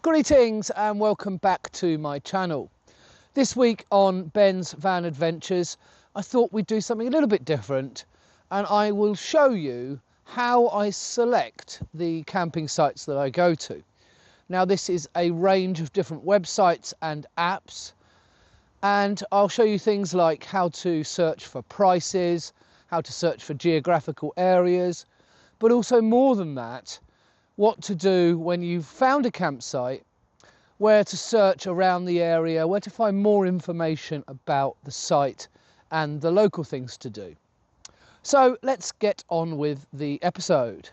Greetings and welcome back to my channel. This week on Ben's Van Adventures, I thought we'd do something a little bit different, and I will show you how I select the camping sites that I go to. Now, this is a range of different websites and apps, and I'll show you things like how to search for prices, how to search for geographical areas, but also more than that, what to do when you've found a campsite, where to search around the area, where to find more information about the site and the local things to do. So let's get on with the episode.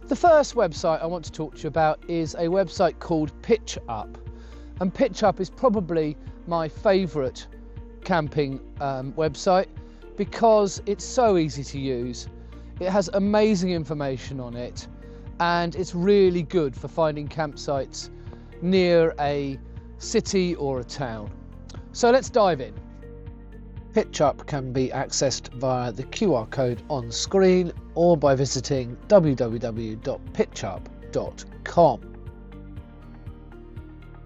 The first website I want to talk to you about is a website called PitchUp. And PitchUp is probably my favourite camping website because it's so easy to use. It has amazing information on it, and it's really good for finding campsites near a city or a town. So let's dive in. PitchUp can be accessed via the QR code on screen or by visiting www.pitchup.com.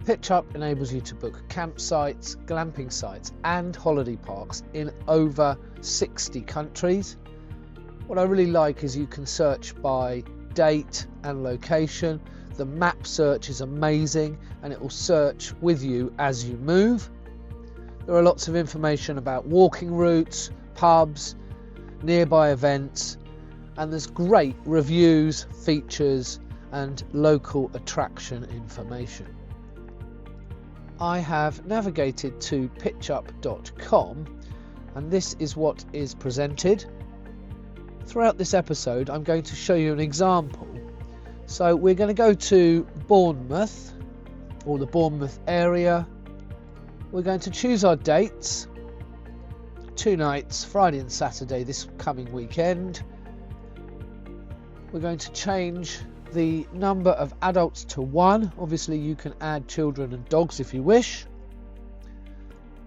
PitchUp enables you to book campsites, glamping sites and holiday parks in over 60 countries. What I really like is you can search by date and location. The map search is amazing and it will search with you as you move. There are lots of information about walking routes, pubs, nearby events, and there's great reviews, features and local attraction information. I have navigated to pitchup.com and this is what is presented. Throughout this episode I'm going to show you an example. So we're going to go to Bournemouth or the Bournemouth area. We're going to choose our dates, 2 nights, Friday and Saturday this coming weekend. We're going to change the number of adults to 1. Obviously you can add children and dogs if you wish.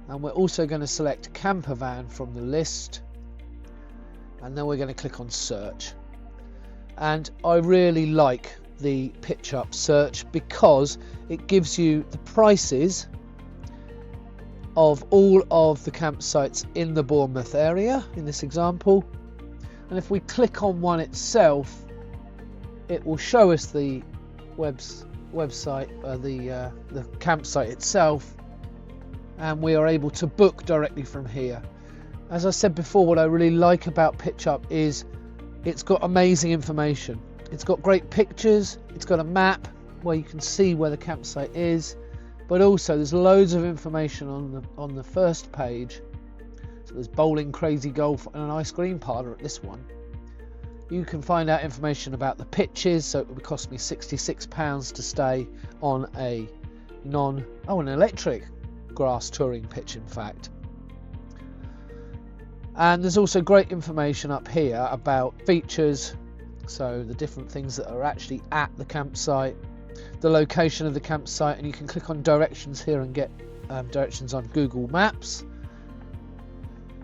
And we're also going to select camper van from the list. And then we're going to click on search. And I really like the PitchUp search because it gives you the prices of all of the campsites in the Bournemouth area in this example. And if we click on one itself, it will show us the website, the campsite itself, and we are able to book directly from here. As I said before, what I really like about PitchUp is it's got amazing information. It's got great pictures, it's got a map where you can see where the campsite is, but also there's loads of information on the first page. So there's bowling, crazy golf and an ice cream parlour at this one. You can find out information about the pitches, so it would cost me £66 to stay on an electric grass touring pitch in fact. And there's also great information up here about features, so the different things that are actually at the campsite, the location of the campsite, and you can click on directions here and get directions on Google Maps,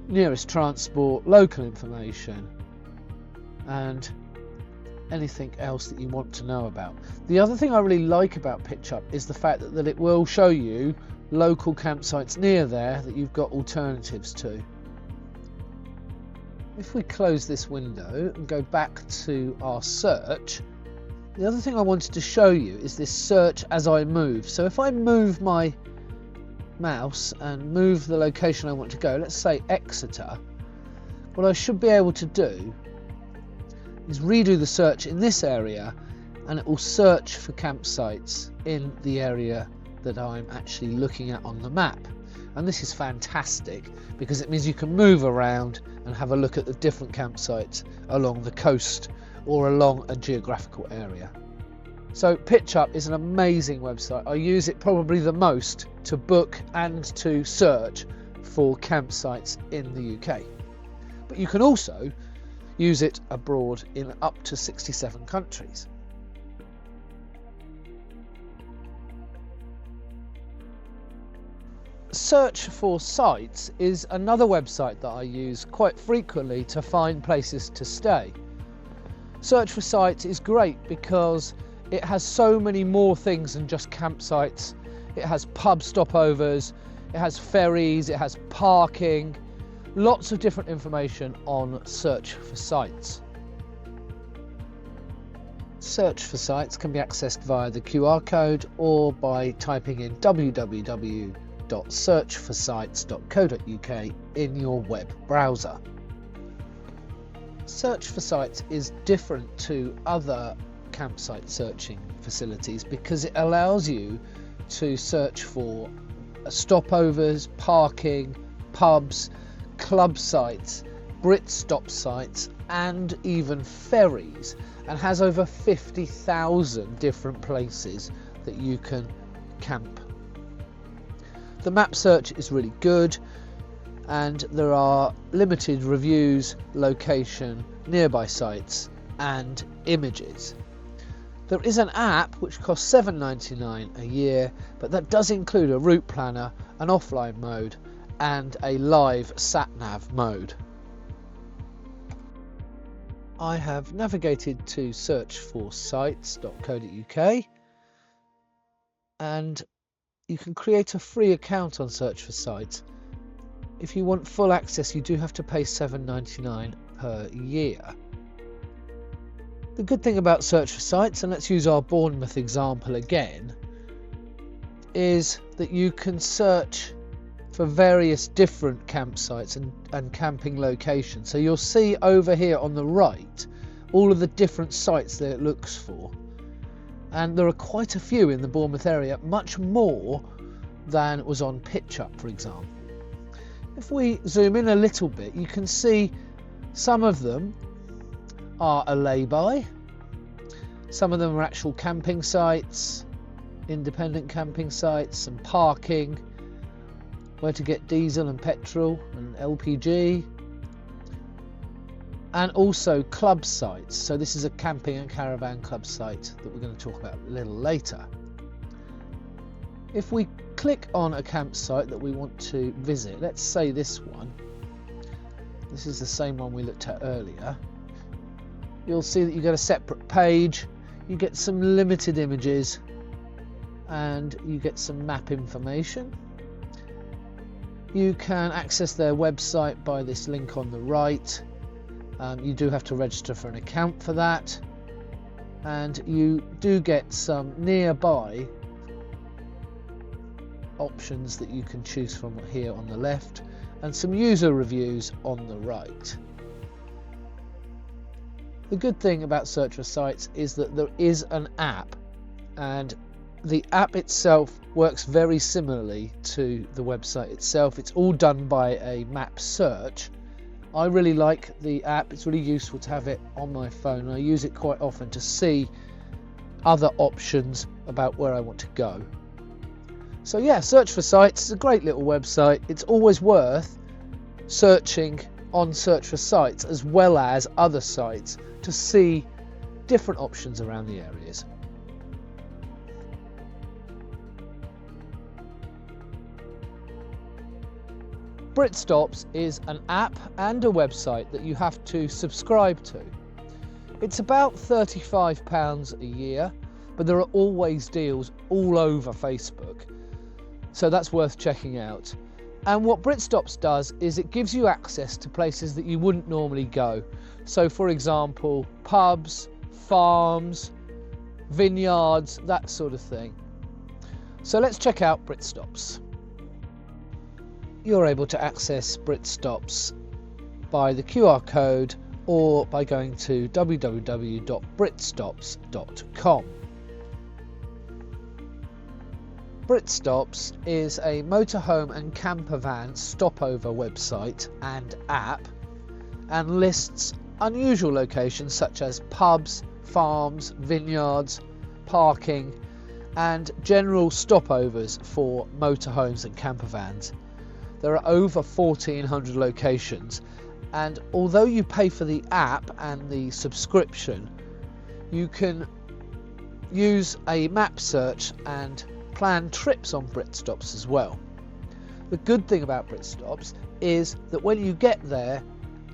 nearest transport, local information, and anything else that you want to know about. The other thing I really like about PitchUp is the fact that it will show you local campsites near there that you've got alternatives to. If we close this window and go back to our search, the other thing I wanted to show you is this search as I move. So if I move my mouse and move the location I want to go, let's say Exeter, what I should be able to do is redo the search in this area and it will search for campsites in the area that I'm actually looking at on the map. And this is fantastic because it means you can move around and have a look at the different campsites along the coast or along a geographical area. So PitchUp is an amazing website. I use it probably the most to book and to search for campsites in the UK. But you can also use it abroad in up to 67 countries. Search for Sites is another website that I use quite frequently to find places to stay. Search for Sites is great because it has so many more things than just campsites. It has pub stopovers, it has ferries, it has parking, lots of different information on Search for Sites. Search for Sites can be accessed via the QR code or by typing in www.searchforsites.co.uk in your web browser. Search for Sites is different to other campsite searching facilities because it allows you to search for stopovers, parking, pubs, club sites, Britstop sites and even ferries, and has over 50,000 different places that you can camp. The map search is really good and there are limited reviews, location, nearby sites and images. There is an app which costs $7.99 a year, but that does include a route planner, an offline mode and a live sat-nav mode. I have navigated to searchforsites.co.uk and you can create a free account on Search for Sites. If you want full access, you do have to pay $7.99 per year. The good thing about Search for Sites, and let's use our Bournemouth example again, is that you can search for various different campsites and camping locations. So you'll see over here on the right all of the different sites that it looks for. And there are quite a few in the Bournemouth area, much more than was on PitchUp, for example. If we zoom in a little bit, you can see some of them are a lay-by, some of them are actual camping sites, independent camping sites, some parking, where to get diesel and petrol and LPG, and also club sites. So this is a camping and caravan club site that we're going to talk about a little later. If we click on a campsite that we want to visit, let's say this one, this is the same one we looked at earlier, you'll see that you get a separate page, you get some limited images and you get some map information. You can access their website by this link on the right. You do have to register for an account for that, and you do get some nearby options that you can choose from here on the left and some user reviews on the right. The good thing about Search for Sites is that there is an app, and the app itself works very similarly to the website itself. It's all done by a map search. I really like the app. It's really useful to have it on my phone. I use it quite often to see other options about where I want to go. So yeah, Search for Sites is a great little website. It's always worth searching on Search for Sites as well as other sites to see different options around the areas. Britstops is an app and a website that you have to subscribe to. It's about £35 a year, but there are always deals all over Facebook, so that's worth checking out. And what Britstops does is it gives you access to places that you wouldn't normally go. So for example, pubs, farms, vineyards, that sort of thing. So let's check out Britstops. You're able to access Britstops by the QR code or by going to www.britstops.com. Britstops is a motorhome and campervan stopover website and app, and lists unusual locations such as pubs, farms, vineyards, parking, and general stopovers for motorhomes and campervans. There are over 1,400 locations, and although you pay for the app and the subscription, you can use a map search and plan trips on Britstops as well. The good thing about Britstops is that when you get there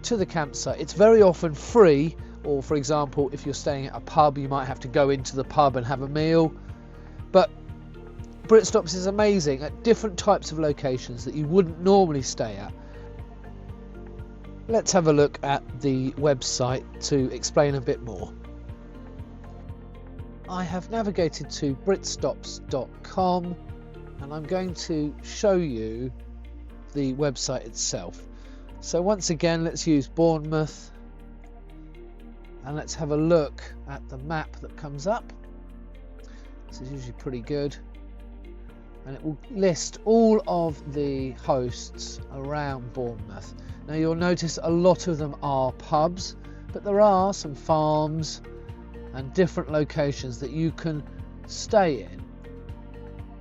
to the campsite, it's very often free, or for example, if you're staying at a pub, you might have to go into the pub and have a meal. But Britstops is amazing at different types of locations that you wouldn't normally stay at. Let's have a look at the website to explain a bit more. I have navigated to britstops.com and I'm going to show you the website itself. So once again, let's use Bournemouth and let's have a look at the map that comes up. This is usually pretty good, and it will list all of the hosts around Bournemouth. Now you'll notice a lot of them are pubs, but there are some farms and different locations that you can stay in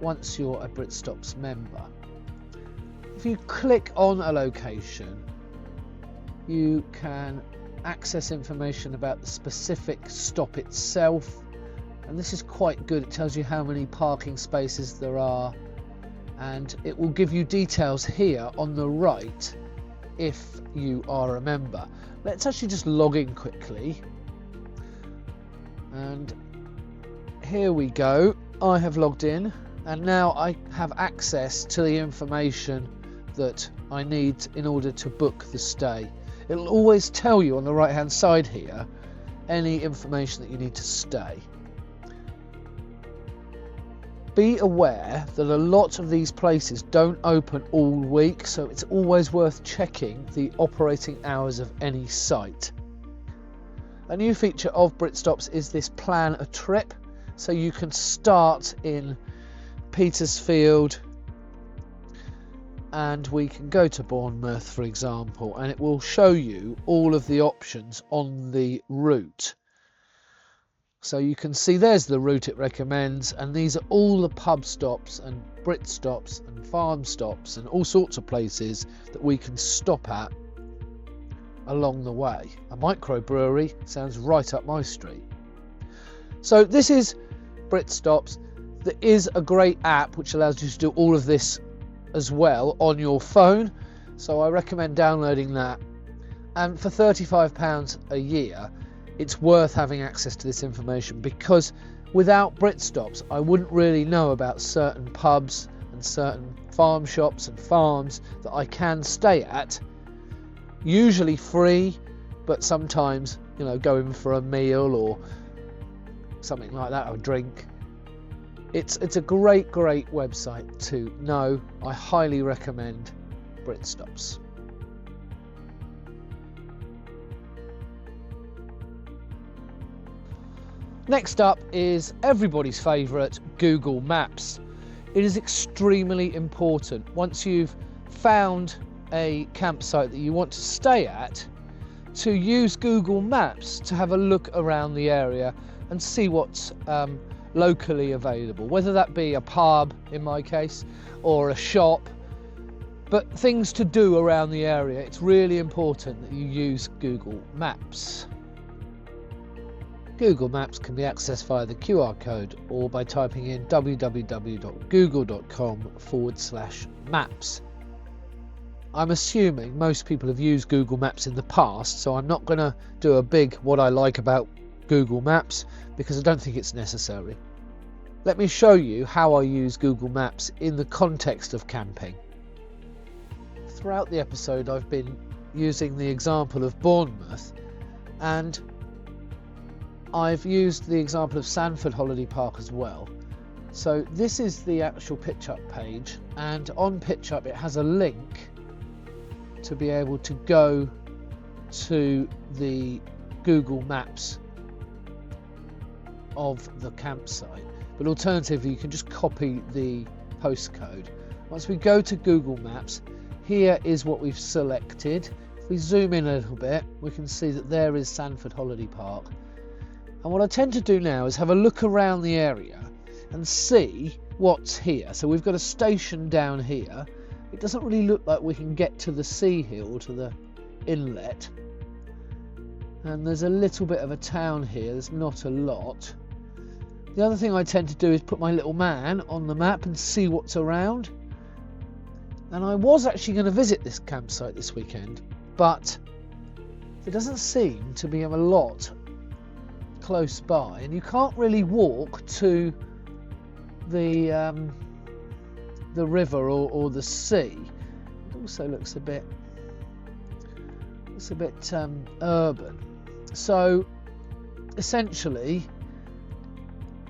once you're a Britstops member. If you click on a location, you can access information about the specific stop itself, and this is quite good. It tells you how many parking spaces there are, and it will give you details here on the right if you are a member. Let's actually just log in quickly, and here we go. I have logged in and now I have access to the information that I need in order to book the stay. It'll always tell you on the right hand side here any information that you need to stay. Be aware that a lot of these places don't open all week, so it's always worth checking the operating hours of any site. A new feature of Britstops is this plan a trip, so you can start in Petersfield and we can go to Bournemouth, for example, and it will show you all of the options on the route. So you can see there's the route it recommends, and these are all the pub stops and Brit stops and farm stops and all sorts of places that we can stop at along the way. A microbrewery sounds right up my street. So this is Britstops. There is a great app which allows you to do all of this as well on your phone, so I recommend downloading that. And for £35 a year, it's worth having access to this information, because without Britstops I wouldn't really know about certain pubs and certain farm shops and farms that I can stay at, usually free, but sometimes, you know, going for a meal or something like that, or a drink. It's a great website to know. I highly recommend Britstops. Next up is everybody's favourite, Google Maps. It is extremely important, once you've found a campsite that you want to stay at, to use Google Maps to have a look around the area and see what's locally available, whether that be a pub in my case or a shop, but things to do around the area. It's really important that you use Google Maps. Google Maps can be accessed via the QR code or by typing in www.google.com/maps. I'm assuming most people have used Google Maps in the past, so I'm not going to do a big what I like about Google Maps, because I don't think it's necessary. Let me show you how I use Google Maps in the context of camping. Throughout the episode I've been using the example of Bournemouth, and I've used the example of Sandford Holiday Park as well. So this is the actual PitchUp page, and on PitchUp it has a link to be able to go to the Google Maps of the campsite, but alternatively you can just copy the postcode. Once we go to Google Maps, here is what we've selected. If we zoom in a little bit, we can see that there is Sandford Holiday Park. And what I tend to do now is have a look around the area and see what's here. So we've got a station down here. It doesn't really look like we can get to the sea hill, to the inlet. And there's a little bit of a town here, there's not a lot. The other thing I tend to do is put my little man on the map and see what's around. And I was actually going to visit this campsite this weekend, but there doesn't seem to be a lot close by, and you can't really walk to the river or the sea. It also looks a bit urban. So essentially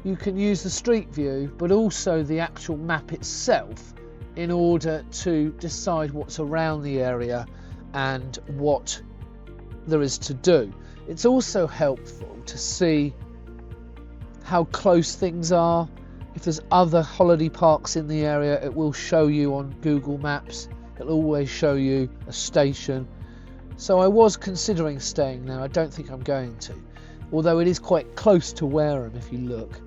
you can use the street view but also the actual map itself in order to decide what's around the area and what there is to do. It's also helpful to see how close things are. If there's other holiday parks in the area, it will show you on Google Maps. It'll always show you a station. So I was considering staying there. I don't think I'm going to, although it is quite close to Wareham if you look.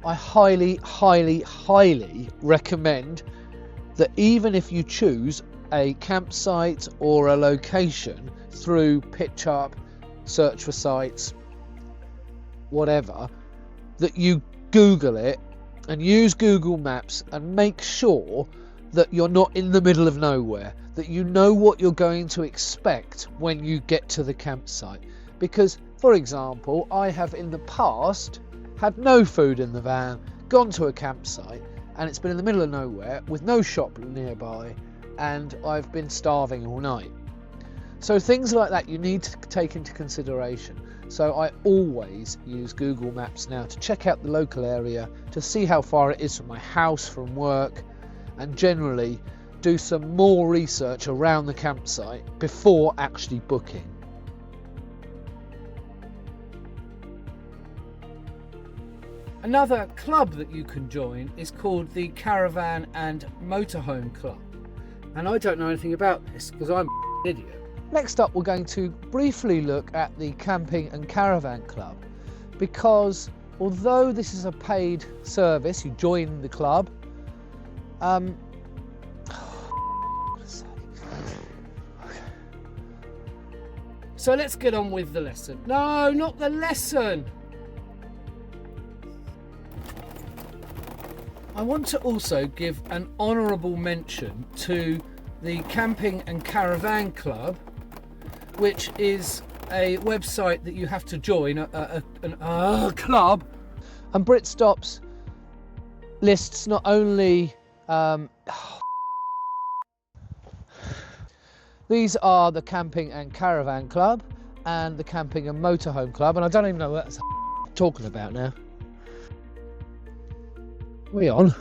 I highly, highly, highly recommend that even if you choose a campsite or a location through PitchUp, Search for Sites, whatever, that you Google it and use Google Maps and make sure that you're not in the middle of nowhere, that you know what you're going to expect when you get to the campsite. Because, for example, I have in the past had no food in the van, gone to a campsite, and it's been in the middle of nowhere with no shop nearby, and I've been starving all night. So things like that you need to take into consideration. So I always use Google Maps now to check out the local area, to see how far it is from my house, from work, and generally do some more research around the campsite before actually booking. Another club that you can join is called the Caravan and Motorhome Club. And I don't know anything about this because I'm an idiot. Next up, we're going to briefly look at the Camping and Caravan Club, because although this is a paid service, you join the club, So let's get on with the lesson. No, not the lesson! I want to also give an honourable mention to the Camping and Caravan Club, which is a website that you have to join, a club. And Britstops lists not only these are the Camping and Caravan Club and the Camping and Motorhome Club, and I don't even know what I'm talking about now. We on?